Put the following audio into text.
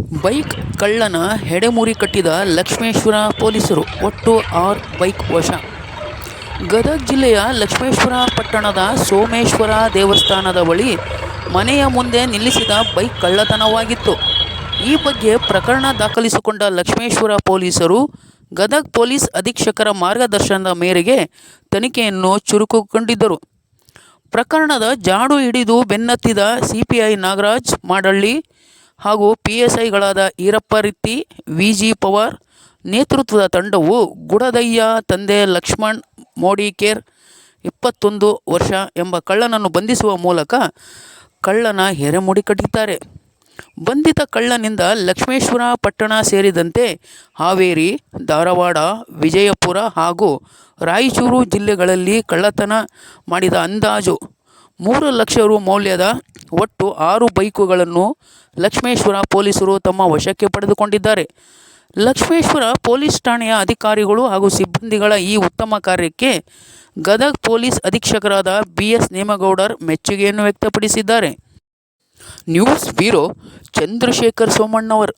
Bike ಕಳ್ಳನ ಹೆಡೆಮುರಿ ಕಟ್ಟಿದ ಲಕ್ಷ್ಮೇಶ್ವರ ಪೊಲೀಸರು. ಒಟ್ಟು 6 ಬೈಕ್ ವಶ. ಗದಗ ಜಿಲ್ಲೆಯ ಲಕ್ಷ್ಮೇಶ್ವರ ಪಟ್ಟಣದ ಸೋಮೇಶ್ವರ ದೇವಸ್ಥಾನದ ಬಳಿ ಮನೆಯ ಮುಂದೆ ನಿಲ್ಲಿಸಿದ ಬೈಕ್ ಕಳ್ಳತನವಾಗಿತ್ತು. ಈ ಬಗ್ಗೆ ಪ್ರಕರಣ ದಾಖಲಿಸಿಕೊಂಡ ಲಕ್ಷ್ಮೇಶ್ವರ ಪೊಲೀಸರು ಗದಗ ಪೊಲೀಸ್ ಅಧೀಕ್ಷಕರ ಮಾರ್ಗದರ್ಶನದ ಮೇರೆಗೆ ತನಿಖೆಯನ್ನು ಚುರುಕುಗೊಂಡಿದ್ದರು. ಪ್ರಕರಣದ ಜಾಡು ಹಿಡಿದು ಬೆನ್ನತ್ತಿದ ಸಿಪಿಐ ನಾಗರಾಜ್ ಮಾಡಳ್ಳಿ ಹಾಗೂ ಪಿಎಸ್ಐಗಳಾದ ಈರಪ್ಪ ರಿತ್ತಿ, ವಿಜಿ ಪವಾರ್ ನೇತೃತ್ವದ ತಂಡವು ಗುಡದಯ್ಯ ತಂದೆ ಲಕ್ಷ್ಮಣ್ ಮೋಡಿಕೇರ್ 21 ವರ್ಷ ಎಂಬ ಕಳ್ಳನನ್ನು ಬಂಧಿಸುವ ಮೂಲಕ ಕಳ್ಳನ ಹೆರೆಮುಡಿ ಕಟ್ಟಿದ್ದಾರೆ. ಬಂಧಿತ ಕಳ್ಳನಿಂದ ಲಕ್ಷ್ಮೇಶ್ವರ ಪಟ್ಟಣ ಸೇರಿದಂತೆ ಹಾವೇರಿ, ಧಾರವಾಡ, ವಿಜಯಪುರ ಹಾಗೂ ರಾಯಚೂರು ಜಿಲ್ಲೆಗಳಲ್ಲಿ ಕಳ್ಳತನ ಮಾಡಿದ ಅಂದಾಜು 3 ಲಕ್ಷ ರು ಮೌಲ್ಯದ ಒಟ್ಟು 6 ಬೈಕುಗಳನ್ನು ಲಕ್ಷ್ಮೇಶ್ವರ ಪೊಲೀಸರು ತಮ್ಮ ವಶಕ್ಕೆ ಪಡೆದುಕೊಂಡಿದ್ದಾರೆ. ಲಕ್ಷ್ಮೇಶ್ವರ ಪೊಲೀಸ್ ಠಾಣೆಯ ಅಧಿಕಾರಿಗಳು ಹಾಗೂ ಸಿಬ್ಬಂದಿಗಳ ಈ ಉತ್ತಮ ಕಾರ್ಯಕ್ಕೆ ಗದಗ ಪೊಲೀಸ್ ಅಧೀಕ್ಷಕರಾದ ಬಿಎಸ್ ನೇಮಗೌಡರ್ ಮೆಚ್ಚುಗೆಯನ್ನು ವ್ಯಕ್ತಪಡಿಸಿದ್ದಾರೆ. News bureau, Chandrashekhar Somannavar.